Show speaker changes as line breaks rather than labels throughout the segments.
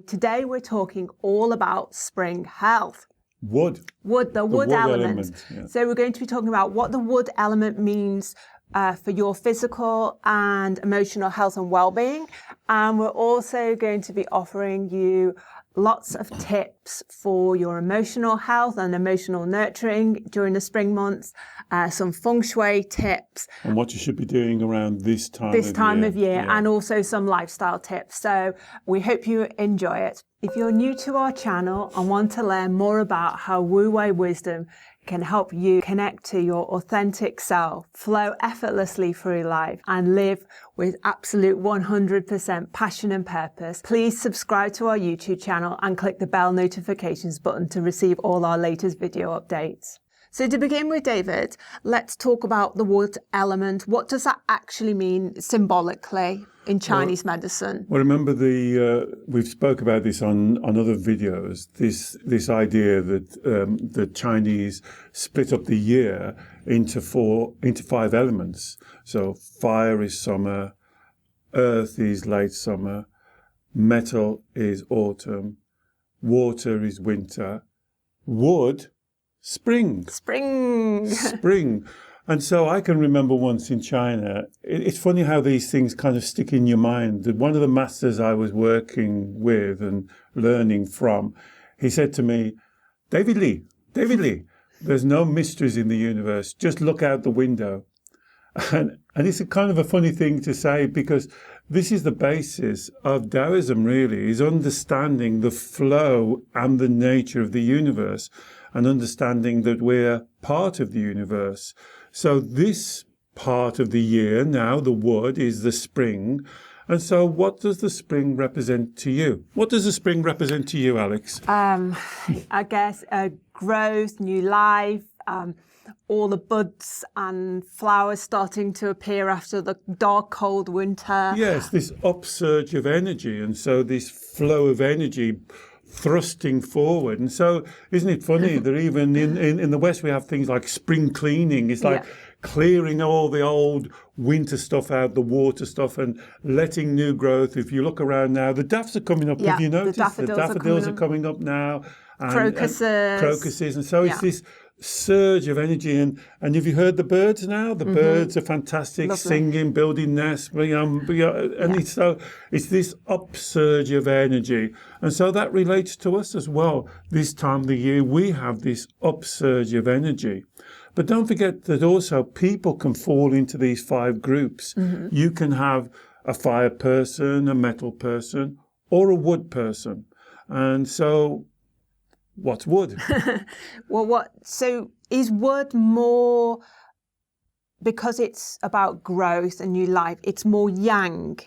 Today we're talking all about spring health.
Wood.
The wood element.
Yeah.
So we're going to be talking about what the wood element means for your physical and emotional health and well-being. And we're also going to be offering you lots of tips for your emotional health and emotional nurturing during the spring months, some feng shui tips.
And what you should be doing around this time
of year,
yeah.
And also some lifestyle tips. So we hope you enjoy it. If you're new to our channel and want to learn more about how Wu Wei wisdom can help you connect to your authentic self, flow effortlessly through life, and live with absolute 100% passion and purpose, please subscribe to our YouTube channel and click the bell notifications button to receive all our latest video updates. So to begin with, David, let's talk about the wood element. What does that actually mean symbolically in Chinese medicine?
Well, remember we've spoke about this on other videos. This idea that the Chinese split up the year into five elements. So fire is summer, earth is late summer, metal is autumn, water is winter, wood. Spring. And so I can remember once in China, it's funny how these things kind of stick in your mind. One of the masters I was working with and learning from, he said to me, David Lee, there's no mysteries in the universe. Just look out the window. And it's a kind of a funny thing to say, because this is the basis of Taoism, really, is understanding the flow and the nature of the universe, and understanding that we're part of the universe. So this part of the year now, the wood, is the spring. And so what does the spring represent to you? What does the spring represent to you, Alex?
I guess growth, new life, all the buds and flowers starting to appear after the dark, cold winter.
Yes, this upsurge of energy. And so this flow of energy thrusting forward. And so isn't it funny that even in the West we have things like spring cleaning. It's like clearing all the old winter stuff out, the water stuff, and letting new growth. If you look around now, the daffs are coming up. Have you noticed? The daffodils are coming up now. And crocuses. And so it's this surge of energy. And have you heard the birds now? The birds are fantastic, singing, building nests. It's this upsurge of energy. And so that relates to us as well. This time of the year, we have this upsurge of energy. But don't forget that also people can fall into these five groups. You can have a fire person, a metal person, or a wood person. And so what's wood?
So is wood more, because it's about growth and new life, it's more yang?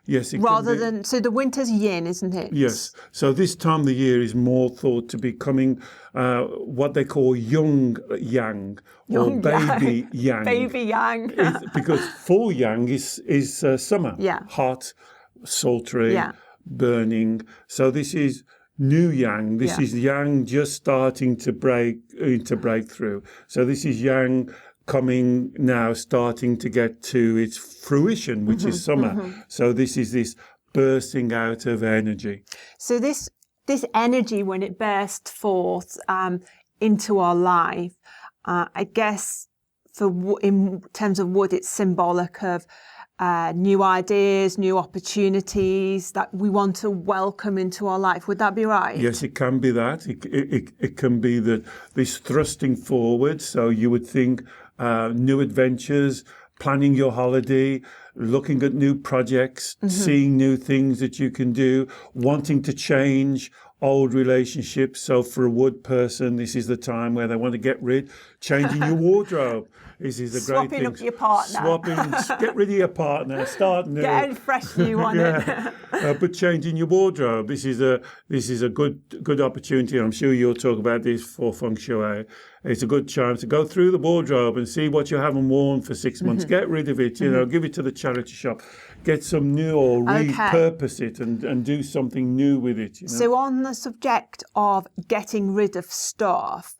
Yes,
so the winter's yin, isn't it?
Yes. So this time of the year is more thought to be coming what they call young yang or baby yang.
Baby yang.
Because full yang is summer.
Yeah.
Hot, sultry, burning. So this is new yang. This is yang just starting to break through. So this is yang coming now, starting to get to its fruition, which is summer. So this is this bursting out of energy.
So this energy, when it bursts forth into our life, I guess in terms of wood, it's symbolic of new ideas, new opportunities that we want to welcome into our life. Would that be right?
Yes, it can be that. It can be that this thrusting forward. So you would think new adventures, planning your holiday, looking at new projects, seeing new things that you can do, wanting to change old relationships. So for a wood person, this is the time where they want to changing your wardrobe. This is a great thing.
Swapping up your partner.
Get rid of your partner, start new.
Get a fresh new one.
But changing your wardrobe, this is a good opportunity. I'm sure you'll talk about this for feng shui. It's a good chance to go through the wardrobe and see what you haven't worn for 6 months. Get rid of it, give it to the charity shop. Get some new, or repurpose it and do something new with it.
So on the subject of getting rid of stuff,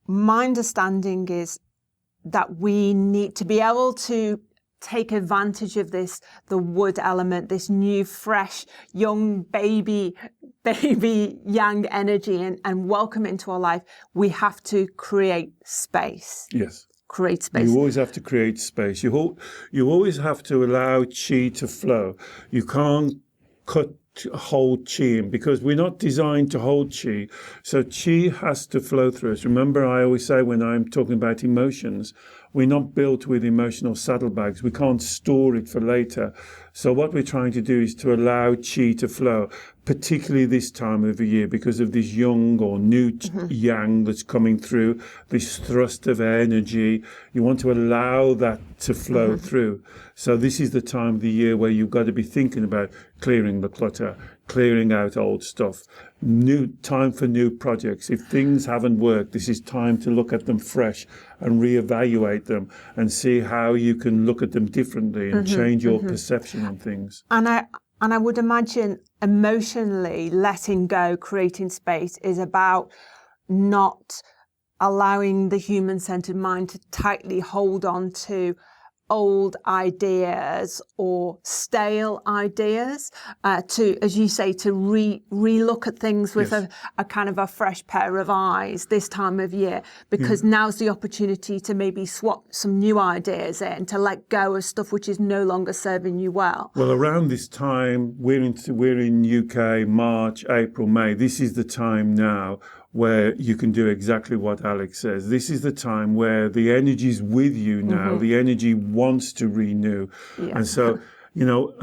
my understanding is that we need to be able to take advantage of this, the wood element, this new, fresh, young baby yang energy and welcome into our life, we have to create space.
Yes.
Create space.
You always have to create space. You always have to allow qi to flow. You can't hold qi in, because we're not designed to hold qi. So qi has to flow through us. Remember, I always say when I'm talking about emotions, we're not built with emotional saddlebags. We can't store it for later. So what we're trying to do is to allow qi to flow, particularly this time of the year, because of this young or new yang that's coming through, this thrust of energy. You want to allow that to flow through. So this is the time of the year where you've got to be thinking about clearing the clutter, clearing out old stuff, new time for new projects. If things haven't worked, this is time to look at them fresh and reevaluate them and see how you can look at them differently and change your perception on things.
And I would imagine emotionally letting go, creating space is about not allowing the human-centered mind to tightly hold on to old ideas or stale ideas, to, as you say, to re-look at things with a kind of a fresh pair of eyes this time of year, because now's the opportunity to maybe swap some new ideas in, to let go of stuff which is no longer serving you well.
Well, around this time, we're in UK, March, April, May. This is the time now where you can do exactly what Alex says. This is the time where the energy's with you now. The energy wants to renew. Yeah. And so, you know,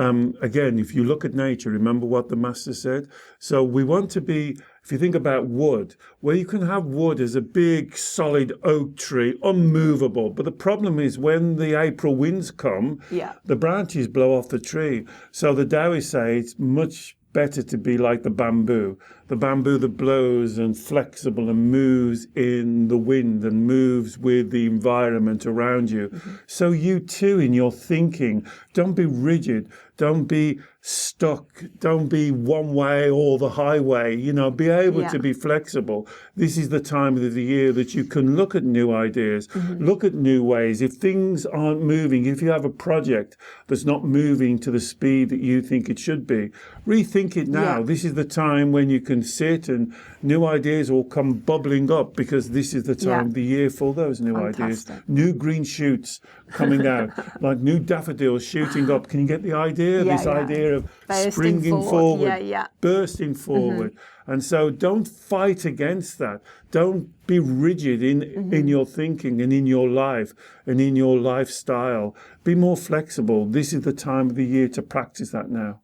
again, if you look at nature, remember what the master said? So we want to be, if you think about wood, where you can have wood as a big, solid oak tree, unmovable. But the problem is when the April winds come, the branches blow off the tree. So the Taoists say it's much better to be like the bamboo that blows and flexible and moves in the wind and moves with the environment around you. So you too, in your thinking, don't be rigid, don't be stuck, don't be one way or the highway, you know, be able to be flexible. This is the time of the year that you can look at new ideas, look at new ways. If things aren't moving, if you have a project that's not moving to the speed that you think it should be, rethink it now. This is the time when you can sit and new ideas will come bubbling up, because this is the time of the year for those new ideas. New green shoots coming out, like new daffodils shooting up. Can you get the idea? This idea of springing forward, bursting forward. And so don't fight against that. Don't be rigid in your thinking and in your life and in your lifestyle. Be more flexible. This is the time of the year to practice that now.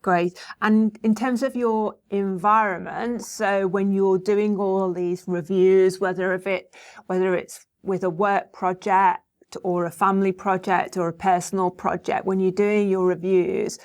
Great. And in terms of your environment, so when you're doing all these reviews, whether it's with a work project or a family project or a personal project, when you're doing your reviews,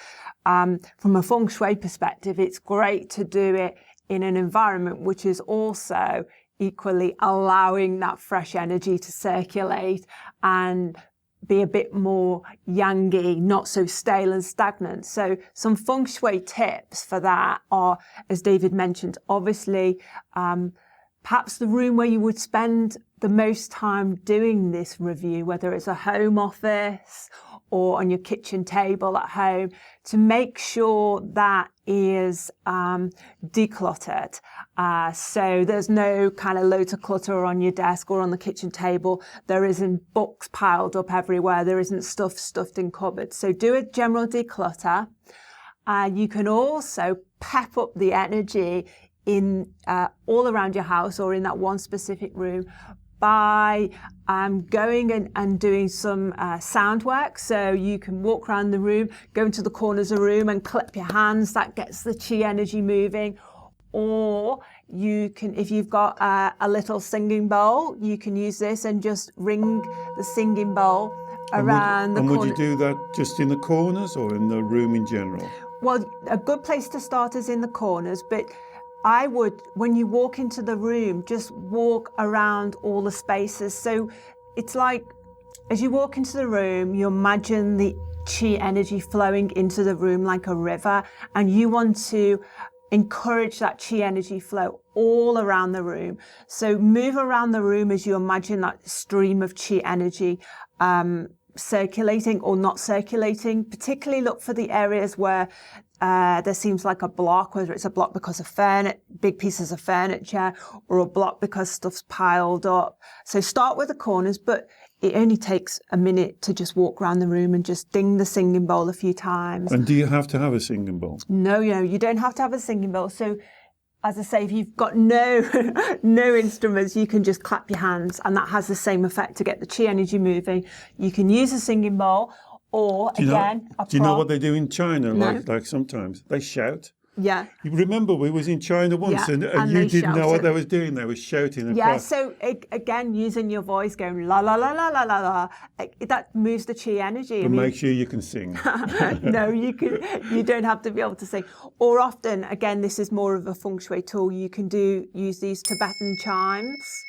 from a feng shui perspective, it's great to do it in an environment which is also equally allowing that fresh energy to circulate and be a bit more yangy, not so stale and stagnant. So some feng shui tips for that are, as David mentioned, obviously, perhaps the room where you would spend the most time doing this review, whether it's a home office or on your kitchen table at home, to make sure that is decluttered. So there's no kind of loads of clutter on your desk or on the kitchen table. There isn't books piled up everywhere. There isn't stuff stuffed in cupboards. So do a general declutter. You can also pep up the energy in all around your house or in that one specific room by going and doing some sound work. So you can walk around the room, go into the corners of the room and clap your hands. That gets the chi energy moving. Or you can, if you've got a little singing bowl, you can use this and just ring the singing bowl around the corner.
And would you do that just in the corners or in the room in general?
Well, a good place to start is in the corners, but I would, when you walk into the room, just walk around all the spaces. So it's like, as you walk into the room, you imagine the chi energy flowing into the room like a river, and you want to encourage that chi energy flow all around the room. So move around the room as you imagine that stream of chi energy circulating or not circulating. Particularly look for the areas where there seems like a block, whether it's a block because of big pieces of furniture, or a block because stuff's piled up. So start with the corners, but it only takes a minute to just walk around the room and just ding the singing bowl a few times.
And do you have to have a singing bowl?
No, you don't have to have a singing bowl. So, as I say, if you've got no instruments, you can just clap your hands, and that has the same effect to get the chi energy moving. You can use a singing bowl, or
Do you know what they do in China?
No.
Like sometimes they shout.
Yeah.
You remember we was in China once,
Yeah,
and you didn't know what they was doing. They were shouting across.
Yeah, so again, using your voice, going la la la la la la la, that moves the chi energy.
But make sure you can sing.
No, you don't have to be able to sing. Or often, again, this is more of a feng shui tool. You can use these Tibetan chimes.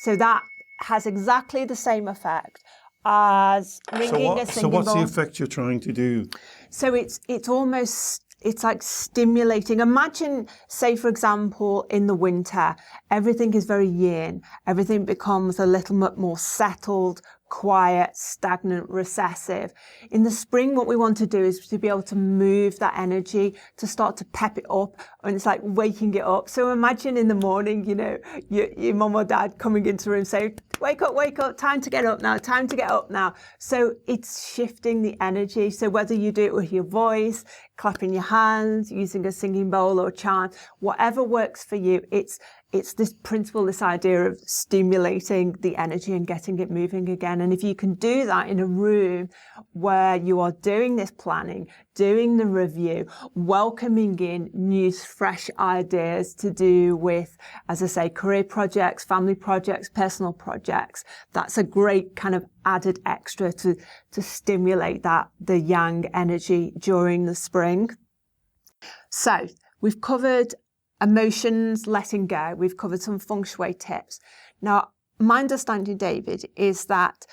So that has exactly the same effect as ringing a singing
So what's
bowl.
the effect you're trying to do?
So it's like stimulating. Imagine, say, for example, in the winter, everything is very yin. Everything becomes a little bit more settled, quiet, stagnant, recessive. In the spring, what we want to do is to be able to move that energy, to start to pep it up, and it's like waking it up. So imagine in the morning, your mum or dad coming into the room saying, wake up, time to get up now. So it's shifting the energy. So whether you do it with your voice, clapping your hands, using a singing bowl or chant, whatever works for you, it's this principle, this idea of stimulating the energy and getting it moving again. And if you can do that in a room where you are doing this planning, doing the review, welcoming in new, fresh ideas to do with, as I say, career projects, family projects, personal projects, that's a great kind of added extra to stimulate the yang energy during the spring. So we've covered emotions, letting go. We've covered some feng shui tips. Now, my understanding, David, is that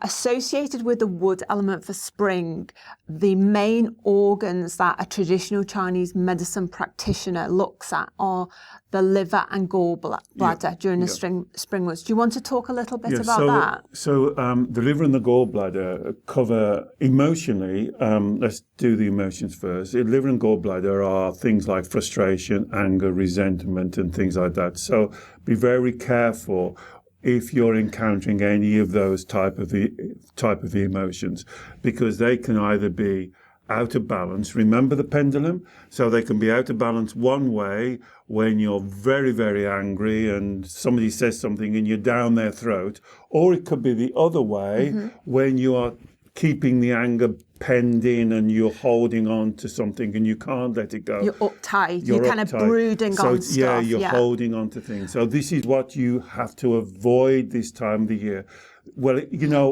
associated with the wood element for spring, the main organs that a traditional Chinese medicine practitioner looks at are the liver and gallbladder during the spring months. Do you want to talk a little bit about that?
So the liver and the gallbladder cover emotionally. Let's do the emotions first. The liver and gallbladder are things like frustration, anger, resentment, and things like that. So be very careful if you're encountering any of those type of the emotions, because they can either be out of balance. Remember the pendulum? So they can be out of balance one way when you're very, very angry and somebody says something and you're down their throat, or it could be the other way when you are keeping the anger penned in and you're holding on to something and you can't let it go.
You're uptight. You're kind of brooding on stuff.
Yeah, you're holding on to things. So this is what you have to avoid this time of the year. Well,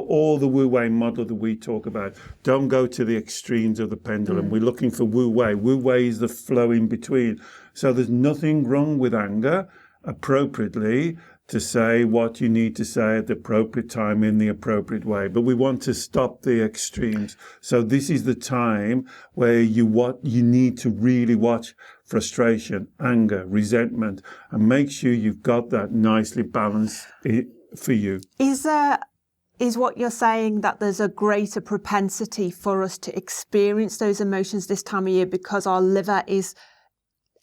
all the Wu Wei model that we talk about, don't go to the extremes of the pendulum. We're looking for Wu Wei. Wu Wei is the flow in between. So there's nothing wrong with anger, appropriately, to say what you need to say at the appropriate time in the appropriate way. But we want to stop the extremes. So this is the time where you need to really watch frustration, anger, resentment, and make sure you've got that nicely balanced for you.
Is what you're saying that there's a greater propensity for us to experience those emotions this time of year because our liver is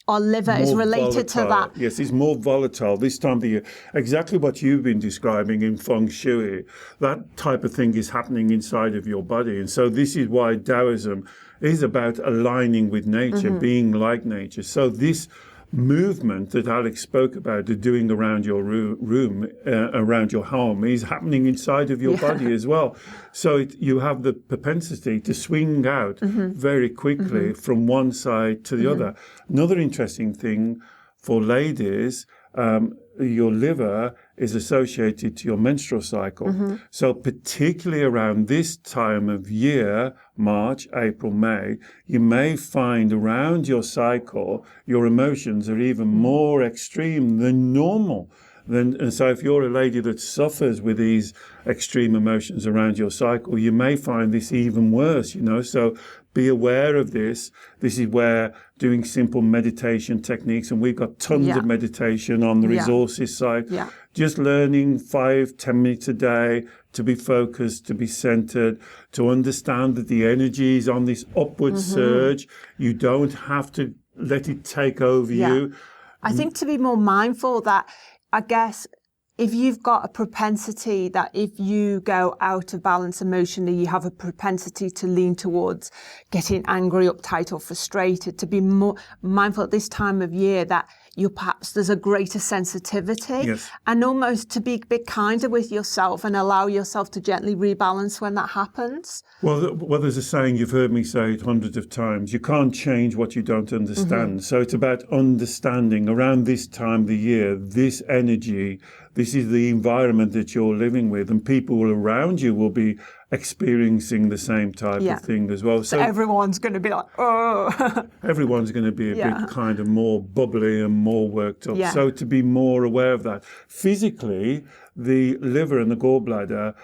related to that?
Yes, it's more volatile this time of the year. Exactly what you've been describing in feng shui. That type of thing is happening inside of your body. And so this is why Taoism is about aligning with nature, being like nature. So this movement that Alex spoke about, the doing around your room, around your home, is happening inside of your body as well. So you have the propensity to swing out very quickly from one side to the other. Another interesting thing for ladies, your liver is associated to your menstrual cycle. So particularly around this time of year, March, April, May, you may find around your cycle, your emotions are even more extreme than normal. And so if you're a lady that suffers with these extreme emotions around your cycle, you may find this even worse, So be aware of this. This is where doing simple meditation techniques, and we've got tons of meditation on the resources side. Just learning 5-10 minutes a day to be focused, to be centered, to understand that the energy is on this upward surge. You don't have to let it take over you.
I think to be more mindful that, I guess, if you've got a propensity that if you go out of balance emotionally, you have a propensity to lean towards getting angry, uptight or frustrated, to be more mindful at this time of year that there's a greater sensitivity, and almost to be a bit kinder with yourself and allow yourself to gently rebalance when that happens.
Well, there's a saying, you've heard me say it hundreds of times, you can't change what you don't understand. So it's about understanding around this time of the year, this energy, this is the environment that you're living with, and people around you will be experiencing the same type of thing as well.
So everyone's going to be like, oh.
Everyone's going to be a bit kind of more bubbly and more worked up. So to be more aware of that. Physically, the liver and the gallbladder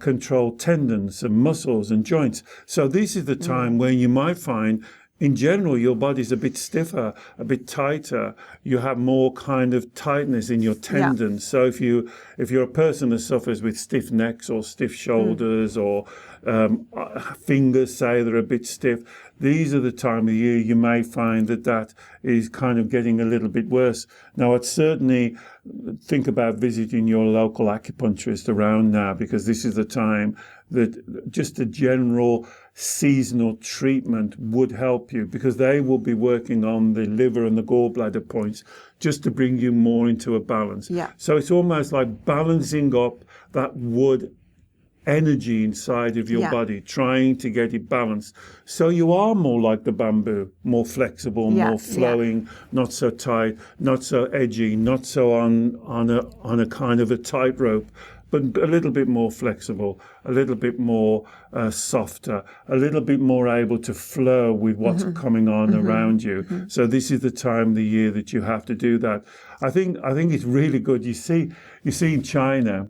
control tendons and muscles and joints. So this is the time when you might find, in general, your body's a bit stiffer, a bit tighter. You have more kind of tightness in your tendons. So if you're a person that suffers with stiff necks or stiff shoulders or fingers, say they're a bit stiff, these are the time of year you may find that is kind of getting a little bit worse. Now, I'd certainly think about visiting your local acupuncturist around now, because this is the time that just a general seasonal treatment would help you, because they will be working on the liver and the gallbladder points just to bring you more into a balance. So it's almost like balancing up that wood energy inside of your body, trying to get it balanced. So you are more like the bamboo, more flexible, more flowing, not so tight, not so edgy, not so on a kind of a tightrope, but a little bit more flexible, a little bit more softer, a little bit more able to flow with what's coming on around you. So this is the time of the year that you have to do that. I think it's really good. You see in China,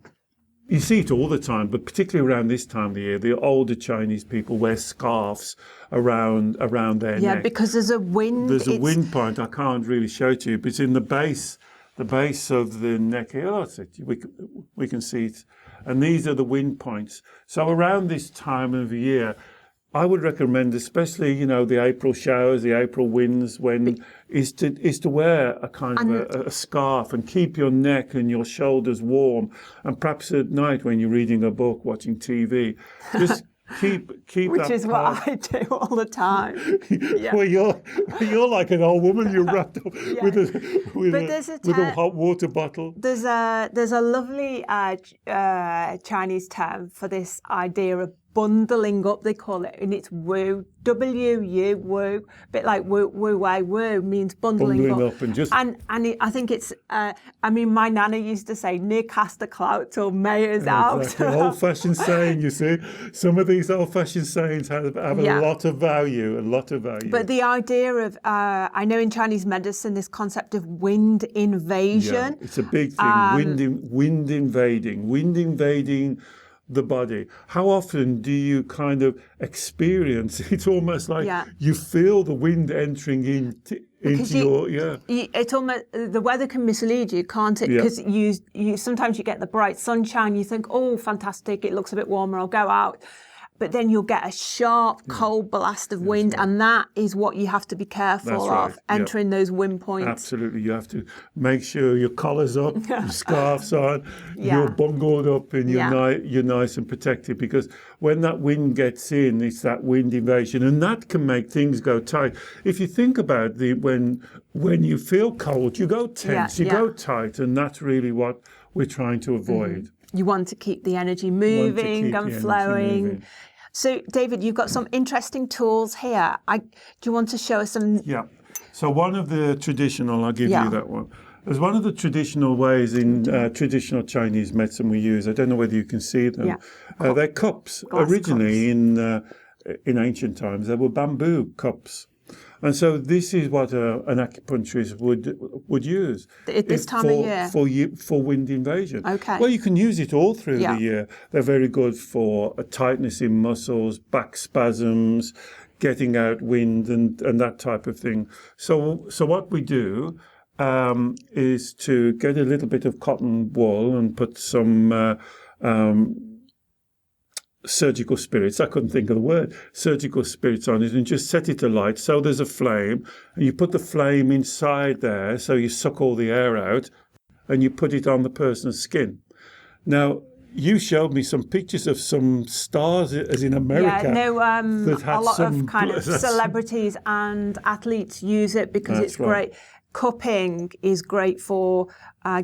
you see it all the time, but particularly around this time of the year, the older Chinese people wear scarves around their neck.
Yeah, because there's a wind.
There's a wind point. I can't really show it to you, but it's in the base of the neck here. Oh, that's it. We can see it. And these are the wind points. So around this time of year, I would recommend, especially, the April showers, the April winds, is to wear a kind of a scarf and keep your neck and your shoulders warm. And perhaps at night when you're reading a book, watching TV, just keep
Which
that
is
part.
what I do all the time.
Well, you're like an old woman. You're wrapped up with a hot water bottle.
There's a lovely Chinese term for this idea of bundling up, they call it, and it's Wu, W-U, Wu, a bit like Wu Wei. Wu means bundling up. I think it's, my nana used to say, near cast the clout till May is out.
Exactly. Old-fashioned saying, you see. Some of these old-fashioned sayings have a lot of value, But the
idea of, I know in Chinese medicine, this concept of wind invasion.
Yeah, it's a big thing, wind invading the body. How often do you kind of experience, it's almost like you feel the wind entering into it's almost, the weather can mislead you, can't it? Because you sometimes you get the bright sunshine, you think, oh, fantastic, it looks a bit warmer, I'll go out. But then you'll get a sharp, cold blast of wind, and that is what you have to be careful of, entering those wind points. Absolutely. You have to make sure your collar's up, your scarf's on, you're bungled up, and you're nice and protected, because when that wind gets in, it's that wind invasion, and that can make things go tight. If you think about when you feel cold, you go tense, you go tight, and that's really what we're trying to avoid.
You want to keep the energy moving and flowing. So, David, you've got some interesting tools here. Do you want to show us some?
Yeah. So one of the traditional, I'll give you that one. There's one of the traditional ways in traditional Chinese medicine we use. I don't know whether you can see them. Yeah. They're cups. Originally, cups. In ancient times, they were bamboo cups. And so this is what an acupuncturist would use
at this time of year
for wind invasion.
Okay.
Well, you can use it all through the year. They're very good for a tightness in muscles, back spasms, getting out wind, and that type of thing. So what we do is to get a little bit of cotton wool and put some surgical spirits, I couldn't think of the word, surgical spirits on it, and just set it alight. So there's a flame, and you put the flame inside there, so you suck all the air out, and you put it on the person's skin. Now, you showed me some pictures of some stars, as in America.
A lot of kind of celebrities and athletes use it because it's great. Cupping is great for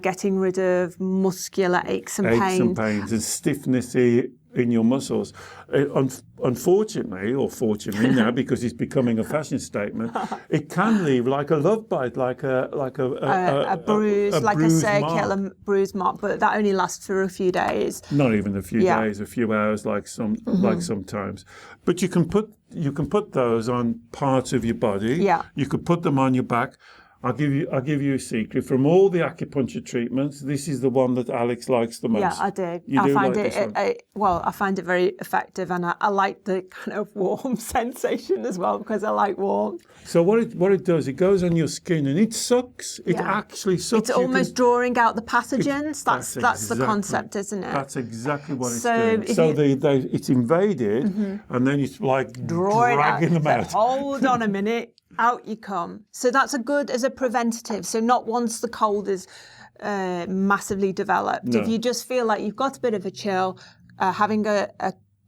getting rid of muscular aches and
pains and stiffness in your muscles. Unfortunately, or fortunately now, because it's becoming a fashion statement, it can leave like a love bite, like a
bruise, like a circular
mark.
bruise mark, but that only lasts for a few days.
Not even a few days, a few hours, like sometimes. But you can put those on parts of your body.
Yeah.
You could put them on your back. I'll give you a secret. From all the acupuncture treatments, this is the one that Alex likes the most.
Yeah, I do.
I
find it very effective, and I like the kind of warm sensation as well, because I like warmth.
So what it does, it goes on your skin and it sucks. It actually sucks.
It's almost drawing out the pathogens. That's the concept, isn't it?
That's exactly what it's doing. So it's invaded, and then it's like dragging them out.
Hold on a minute. Out you come. So that's as a preventative. So not once the cold is massively developed.
No.
If you just feel like you've got a bit of a chill, having a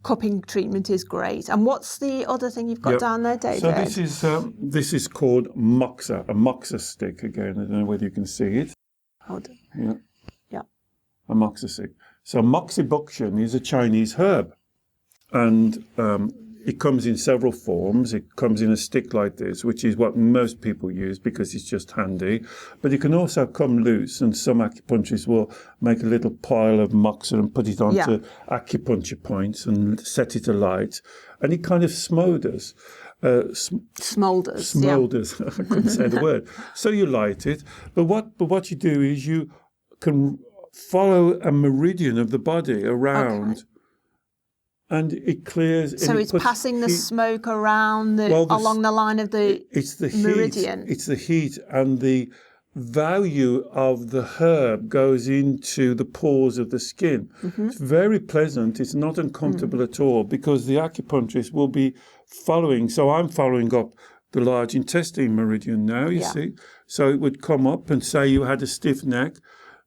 cupping treatment is great. And what's the other thing you've got down there, David?
So this is called moxa, a moxa stick. Again, I don't know whether you can see it.
Hold on. Yeah.
A moxa stick. So moxibustion is a Chinese herb, and it comes in several forms. It comes in a stick like this, which is what most people use because it's just handy. But it can also come loose, and some acupuncturists will make a little pile of moxa and put it onto acupuncture points and set it alight. And it kind of smolders. Smolders. I couldn't say the word. So you light it. But what you do is you can follow a meridian of the body around. Okay. And it clears.
So it's passing the smoke around along the line of the meridian.
It's the heat, and the value of the herb goes into the pores of the skin. It's very pleasant. It's not uncomfortable at all, because the acupuncturist will be following. So I'm following up the large intestine meridian now, you see. So it would come up, and say you had a stiff neck.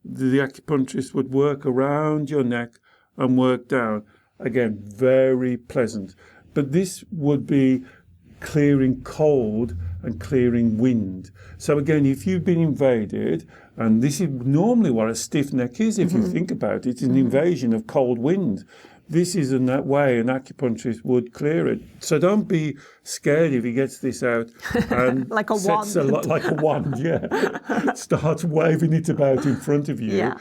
The acupuncturist would work around your neck and work down. Again, very pleasant. But this would be clearing cold and clearing wind. So again, if you've been invaded, and this is normally what a stiff neck is, if you think about it, it's an invasion of cold wind. This is in that way an acupuncturist would clear it. So don't be scared if he gets this out and
like a wand.
Like a wand, starts waving it about in front of you.
Yeah.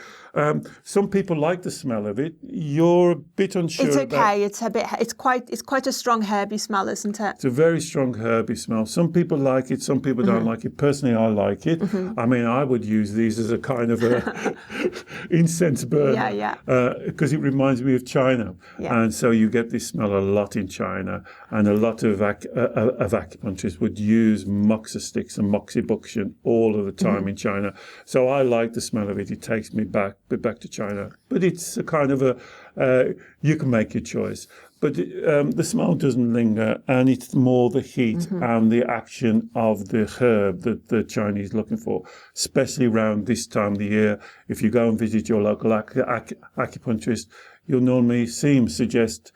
Some people like the smell of it. You're a bit unsure.
It's okay. It's quite a strong herby smell, isn't it?
It's a very strong herby smell. Some people like it. Some people don't like it. Personally, I like it. I mean, I would use these as a kind of a incense burner. Because it reminds me of China. Yeah. And so you get this smell a lot in China, and a lot of acupuncturists would use moxa sticks and moxibustion all of the time in China. So I like the smell of it. It takes me back to China. But it's a kind of you can make your choice. But the smell doesn't linger, and it's more the heat and the action of the herb that the Chinese are looking for, especially around this time of the year. If you go and visit your local acupuncturist, you'll normally see him suggest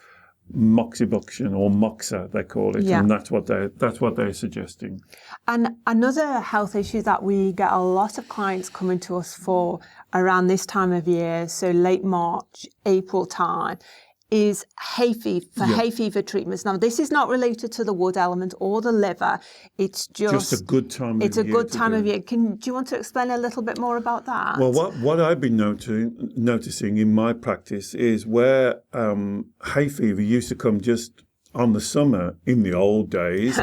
moxibustion, or moxa they call it, and that's what they're suggesting.
And another health issue that we get a lot of clients coming to us for around this time of year, so late March, April time, is hay fever treatments. Now, this is not related to the wood element or the liver. It's just
a good time of year.
It's a good time of year. Do you want to explain a little bit more about that?
Well, what I've been noticing in my practice is where hay fever used to come just on the summer in the old days,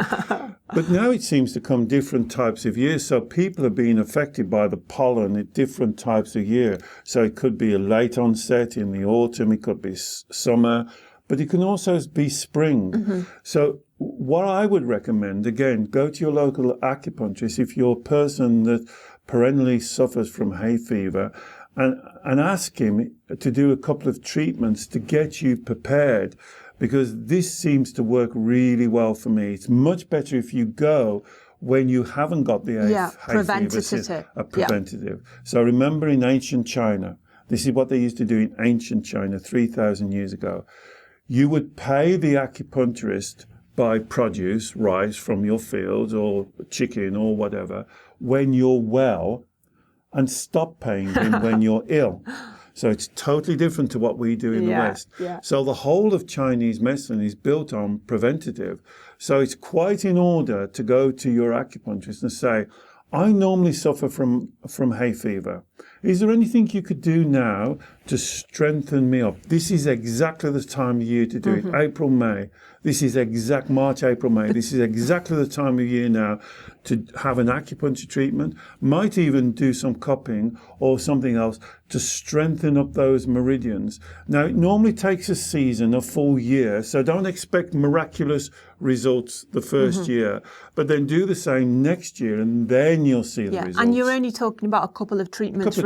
but now it seems to come different types of years. So people are being affected by the pollen at different types of year. So it could be a late onset in the autumn, it could be summer, but it can also be spring. So what I would recommend, again, go to your local acupuncturist if you're a person that perennially suffers from hay fever, and ask him to do a couple of treatments to get you prepared, because this seems to work really well for me. It's much better if you go when you haven't got the hay fever. Preventative. So remember, in ancient China, this is what they used to do in ancient China 3,000 years ago. You would pay the acupuncturist by produce, rice from your fields or chicken or whatever, when you're well, and stop paying him when you're ill. So it's totally different to what we do in the West.
Yeah.
So the whole of Chinese medicine is built on preventative. So it's quite in order to go to your acupuncturist and say, I normally suffer from hay fever. Is there anything you could do now to strengthen me up? This is exactly the time of year to do it. April, May. This is March, April, May. This is exactly the time of year now to have an acupuncture treatment. Might even do some cupping or something else to strengthen up those meridians. Now, it normally takes a season, a full year, so don't expect miraculous results the first year, but then do the same next year and then you'll see the results.
And you're only talking about a couple of treatments,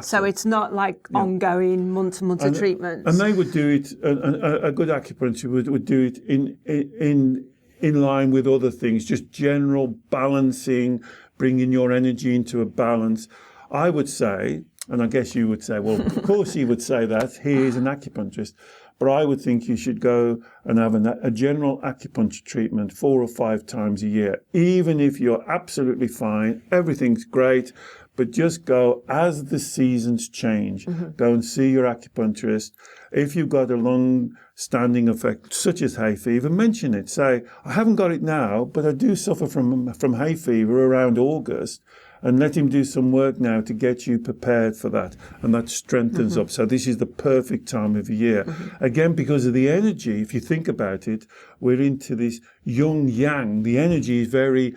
so it's not like ongoing months of treatments.
And they would do it, a good acupuncture would do it in line with other things, just general balancing, bringing your energy into a balance. I would say, and I guess you would say, well, of course he would say that, he is an acupuncturist, but I would think you should go and have a general acupuncture treatment 4 or 5 times a year, even if you're absolutely fine, everything's great, but just go as the seasons change. Go and see your acupuncturist. If you've got a long-standing effect, such as hay fever, mention it. Say, I haven't got it now, but I do suffer from hay fever around August. And let him do some work now to get you prepared for that. And that strengthens up. So this is the perfect time of year. Again, because of the energy, if you think about it, we're into this yin-yang. The energy is very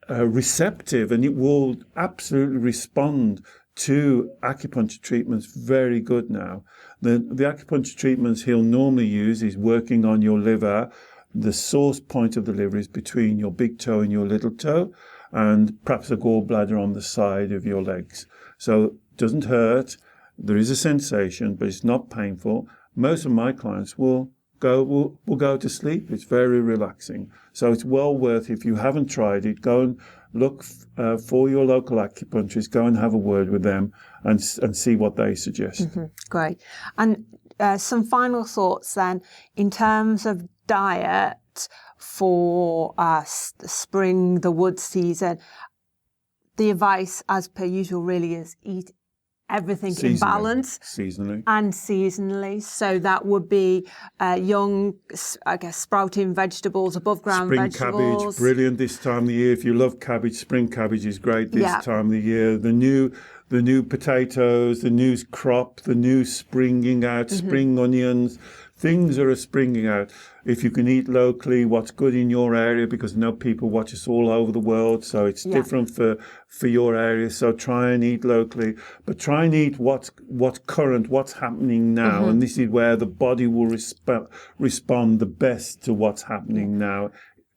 receptive, and it will absolutely respond to acupuncture treatments very good now. The acupuncture treatments he'll normally use is working on your liver. The source point of the liver is between your big toe and your little toe, and perhaps a gallbladder on the side of your legs. So it doesn't hurt. There is a sensation, but it's not painful. Most of my clients will go to sleep. It's very relaxing. So it's well worth, if you haven't tried it, go and look for your local acupuncturist, go and have a word with them and see what they suggest.
Great. And some final thoughts then, in terms of diet for spring, the wood season. The advice, as per usual, really is eat everything in balance. Seasonally. So that would be young, I guess, sprouting vegetables, above ground vegetables.
Spring cabbage, brilliant this time of the year. If you love cabbage, spring cabbage is great this time of the year. The new potatoes, the new crop, the new springing out, spring onions. Things are springing out. If you can eat locally, what's good in your area, because I know people watch us all over the world, so it's different for your area. So try and eat locally, but try and eat what's current, what's happening now. And this is where the body will respond the best to what's happening now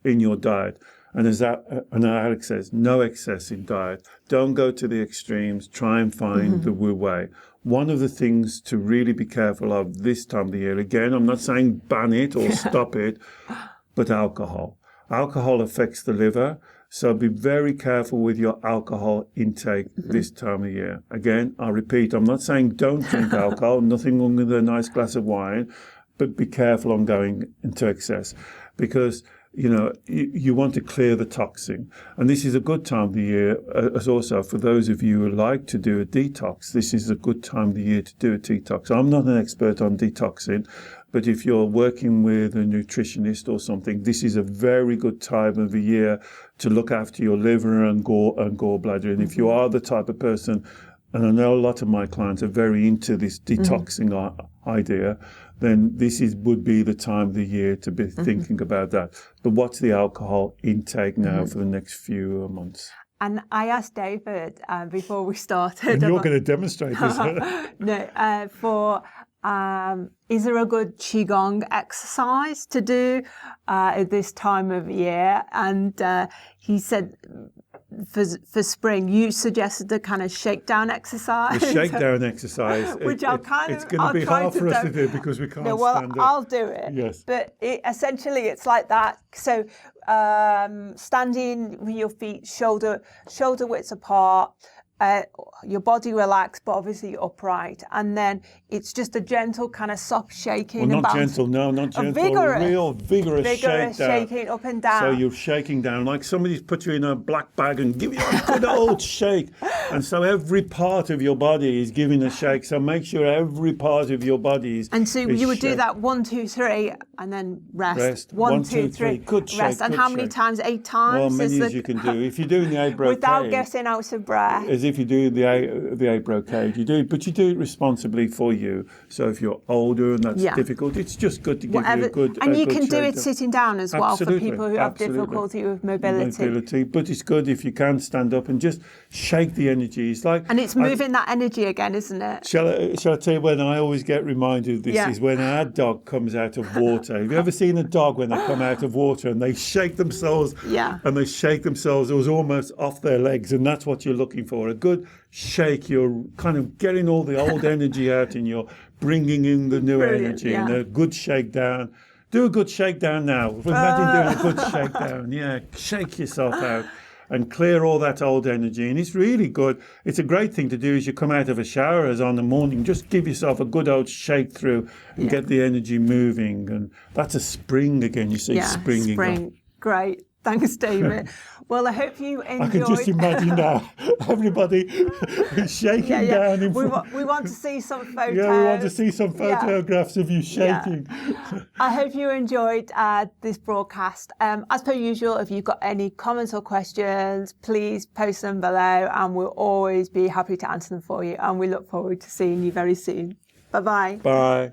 in your diet. And as Alex says, no excess in diet. Don't go to the extremes. Try and find the Wu Wei. One of the things to really be careful of this time of the year, again, I'm not saying ban it or stop it, but alcohol. Alcohol affects the liver, so be very careful with your alcohol intake this time of year. Again, I'll repeat, I'm not saying don't drink alcohol, nothing wrong with a nice glass of wine, but be careful on going into excess, because you want to clear the toxin. And this is a good time of the year, as also for those of you who like to do a detox, this is a good time of the year to do a detox. I'm not an expert on detoxing, but if you're working with a nutritionist or something, this is a very good time of the year to look after your liver and gallbladder. And if you are the type of person, and I know a lot of my clients are very into this detoxing idea, then this would be the time of the year to be thinking about that. But what's the alcohol intake now for the next few months?
And I asked David before we started.
And you're going to demonstrate this.
Is there a good Qigong exercise to do at this time of year? And he said for spring, you suggested the kind of shakedown exercise.
The shakedown exercise.
Which
it's going to be hard for us to do because we can't stand up.
I'll do it.
Yes.
But essentially, it's like that. So standing with your feet shoulder widths apart. Your body relaxed, but obviously upright, and then it's just a gentle kind of soft shaking.
Well, not gentle, no, not gentle.
Vigorous,
a real vigorous
shaking up and down.
So you're shaking down like somebody's put you in a black bag and give you a good old shake. And so every part of your body is giving a shake. So make sure every part of your body is.
And so you would do that 1, 2, 3, and then rest. 1, 2, 3.
Good shake.
Rest. And how many times? 8 times.
Well, many as you can do. If you're doing the 8 brocade,
without getting out of breath.
As if you do the 8 brocade, you do it responsibly for you. So if you're older and that's difficult, it's just good to give you a good.
And you can do it sitting down as well for people who have
Absolutely.
difficulty with mobility.
But it's good if you can stand up and just shake the energy. It's like,
and it's moving that energy again, isn't it?
Shall I tell you when I always get reminded of this is when our dog comes out of water. Have you ever seen a dog when they come out of water and they shake themselves?
Yeah.
And they shake themselves. It was almost off their legs, and that's what you're looking for. A good shake. You're kind of getting all the old energy out, and you're bringing in the new energy. And a good shakedown. Do a good shakedown now. Imagine doing a good shakedown. Yeah, shake yourself out and clear all that old energy. And it's really good. It's a great thing to do as you come out of a shower as on the morning. Just give yourself a good old shake through and get the energy moving. And that's a spring again. You see springing.
Spring. Great. Thanks, David. Well, I hope you enjoyed.
I can just imagine now everybody shaking down.
We want to see some photos.
Yeah, we want to see some photographs of you shaking.
Yeah. I hope you enjoyed this broadcast. As per usual, if you've got any comments or questions, please post them below, and we'll always be happy to answer them for you. And we look forward to seeing you very soon. Bye-bye.
Bye.